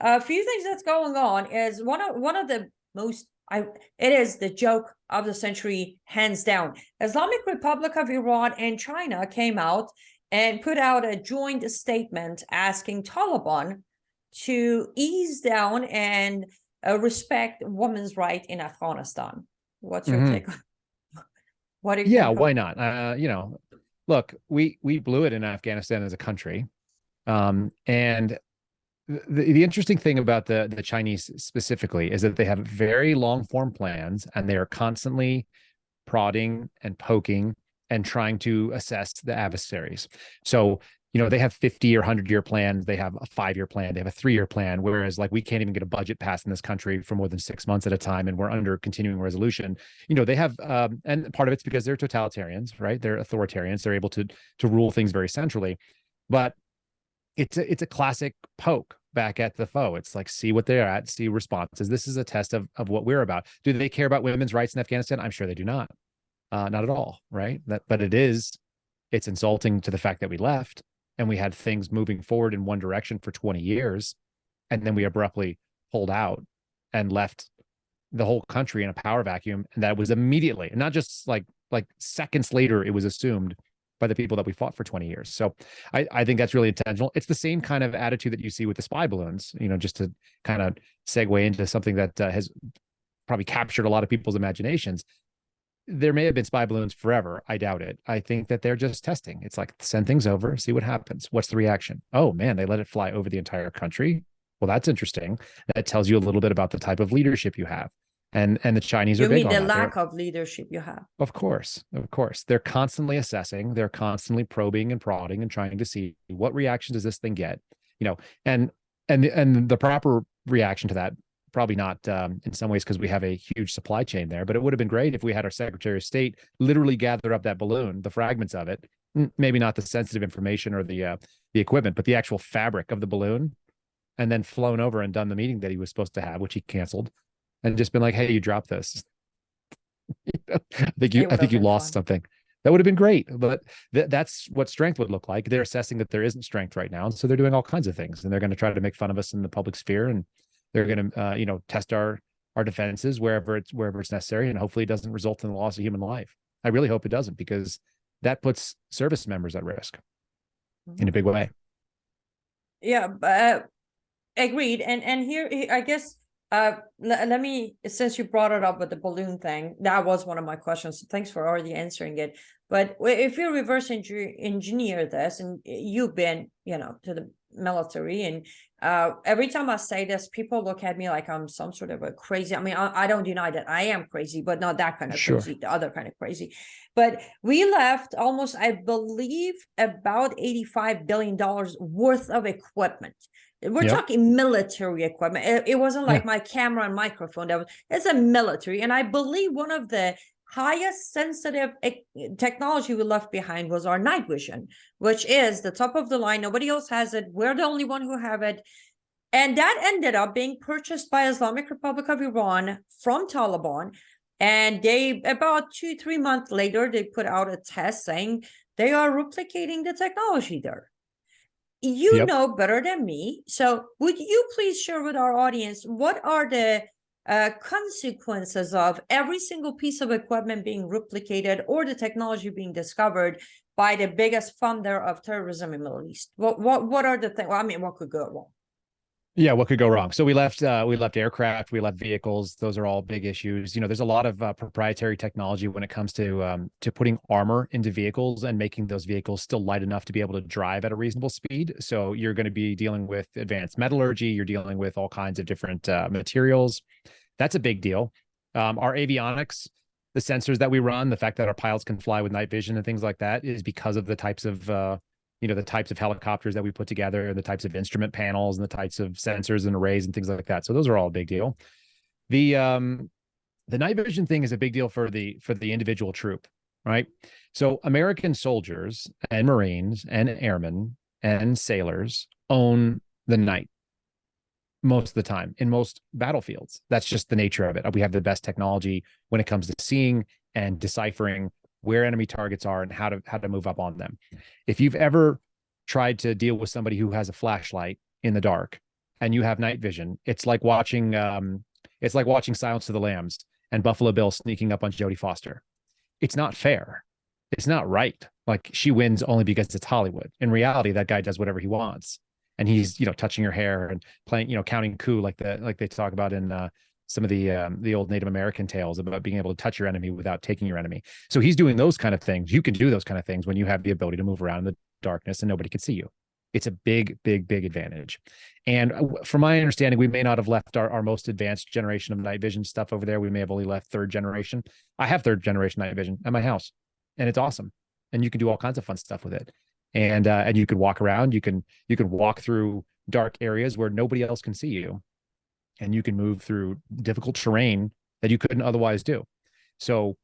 a few things that's going on is one of the most it is the joke of the century, hands down. Islamic Republic of Iran and China came out and put out a joint statement asking Taliban to ease down and respect women's right in Afghanistan. What's your Mhm. take on what do you Yeah, think of why it? not? Look, we blew it in Afghanistan as a country. And the interesting thing about the Chinese specifically is that they have very long form plans and they are constantly prodding and poking and trying to assess the adversaries. So, they have 50 or 100-year plans. They have a 5-year plan. They have a 3-year plan. Whereas, like, we can't even get a budget passed in this country for more than 6 months at a time, and we're under continuing resolution. They have, and part of it's because they're totalitarians, right? They're authoritarians. They're able to rule things very centrally, but it's a classic poke back at the foe. It's like, see what they're at, see responses. This is a test of what we're about. Do they care about women's rights in Afghanistan? I'm sure they do not. Not at all, right? But it's insulting to the fact that we left and we had things moving forward in one direction for 20 years, and then we abruptly pulled out and left the whole country in a power vacuum. And that was immediately, and not just like seconds later, it was assumed by the people that we fought for 20 years. So I think that's really intentional. It's the same kind of attitude that you see with the spy balloons, just to kind of segue into something that has probably captured a lot of people's imaginations. There may have been spy balloons forever. I doubt it. I think that they're just testing. It's like, send things over, see what happens. What's the reaction? Oh man, they let it fly over the entire country. Well, that's interesting. That tells you a little bit about the type of leadership you have. And the Chinese are You big mean on the that. They're, lack of leadership you have? of course, they're constantly assessing, they're constantly probing and prodding and trying to see what reaction does this thing get, you know, and and the proper reaction to that, probably not in some ways because we have a huge supply chain there, but it would have been great if we had our Secretary of State literally gather up that balloon, the fragments of it, maybe not the sensitive information or the equipment, but the actual fabric of the balloon, and then flown over and done the meeting that he was supposed to have, which he canceled, and just been like, hey, you dropped this. It I would think have you been lost fun. something. That would have been great, but that's what strength would look like. They're assessing that there isn't strength right now, so they're doing all kinds of things, and they're going to try to make fun of us in the public sphere, and they're going to test our defenses wherever it's necessary, and hopefully it doesn't result in the loss of human life. I really hope it doesn't, because that puts service members at risk in a big way. Yeah, agreed. And here, I guess, let me, since you brought it up with the balloon thing, that was one of my questions. So thanks for already answering it. But if you reverse engineer this, and you've been, to the military, and every time I say this, people look at me like I'm some sort of a crazy. I mean, I don't deny that I am crazy, but not that kind of Sure. crazy, the other kind of crazy. But we left almost, I believe, about $85 billion worth of equipment. We're Yep. talking military equipment. It wasn't Yeah. like my camera and microphone. It's a military, and I believe one of the highest sensitive technology we left behind was our night vision, which is the top of the line. Nobody else has it. We're the only one who have it. And that ended up being purchased by Islamic Republic of Iran from Taliban. And they, about 2-3 months later, they put out a test saying they are replicating the technology there. You Yep. know better than me. So would you please share with our audience what are the consequences of every single piece of equipment being replicated or the technology being discovered by the biggest funder of terrorism in the Middle East? What are the things? Well, I mean, what could go wrong? Yeah, what could go wrong? So we left aircraft, we left vehicles. Those are all big issues. There's a lot of proprietary technology when it comes to putting armor into vehicles and making those vehicles still light enough to be able to drive at a reasonable speed. So you're going to be dealing with advanced metallurgy. You're dealing with all kinds of different materials. That's a big deal. Our avionics, the sensors that we run, the fact that our pilots can fly with night vision and things like that is because of the types of helicopters that we put together, the types of instrument panels, and the types of sensors and arrays and things like that. So those are all a big deal. The night vision thing is a big deal for the individual troop, right? So American soldiers and Marines and airmen and sailors own the night most of the time in most battlefields. That's just the nature of it. We have the best technology when it comes to seeing and deciphering where enemy targets are and how to move up on them. If you've ever tried to deal with somebody who has a flashlight in the dark and you have night vision, it's like watching Silence of the Lambs and Buffalo Bill sneaking up on Jodie Foster. It's not fair. It's not right. Like, she wins only because it's Hollywood. In reality, that guy does whatever he wants. And he's, touching your hair and playing, counting coup, like they talk about in some of the old Native American tales about being able to touch your enemy without taking your enemy. So he's doing those kind of things. You can do those kind of things when you have the ability to move around in the darkness and nobody can see you. It's a big, big, big advantage. And from my understanding, we may not have left our most advanced generation of night vision stuff over there. We may have only left third generation. I have third generation night vision at my house, and it's awesome. And you can do all kinds of fun stuff with it. And you can walk around. You can walk through dark areas where nobody else can see you, and you can move through difficult terrain that you couldn't otherwise do. So,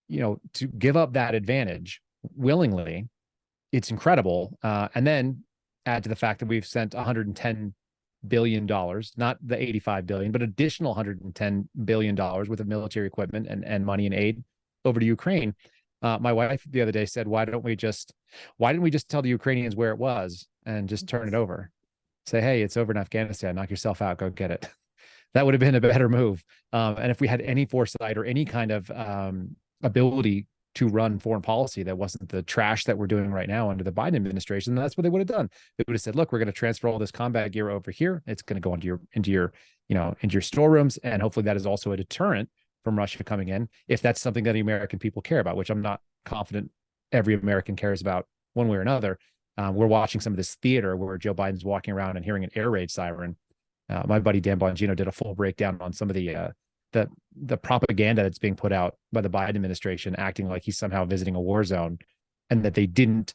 to give up that advantage willingly, it's incredible. And then add to the fact that we've sent $110 billion, not the 85 billion, but additional $110 billion worth of military equipment and money and aid over to Ukraine. My wife the other day said, why didn't we just tell the Ukrainians where it was and just turn it over? Say, hey, it's over in Afghanistan. Knock yourself out. Go get it. That would have been a better move. And if we had any foresight or any kind of ability to run foreign policy that wasn't the trash that we're doing right now under the Biden administration, that's what they would have done. They would have said, look, we're going to transfer all this combat gear over here. It's going to go into your storerooms. And hopefully that is also a deterrent from Russia coming in, if that's something that the American people care about, which I'm not confident every American cares about one way or another. We're watching some of this theater where Joe Biden's walking around and hearing an air raid siren. My buddy Dan Bongino did a full breakdown on some of the propaganda that's being put out by the Biden administration, acting like he's somehow visiting a war zone, and that they didn't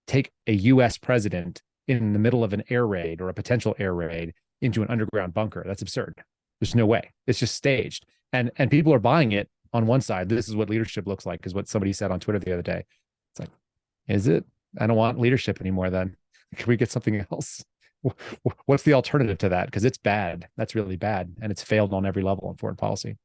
take a U.S. president in the middle of an air raid or a potential air raid into an underground bunker. That's absurd. There's no way. It's just staged. And people are buying it on one side. This is what leadership looks like, is what somebody said on Twitter the other day. It's like, is it? I don't want leadership anymore then. Can we get something else? What's the alternative to that? Because it's bad. That's really bad. And it's failed on every level in foreign policy.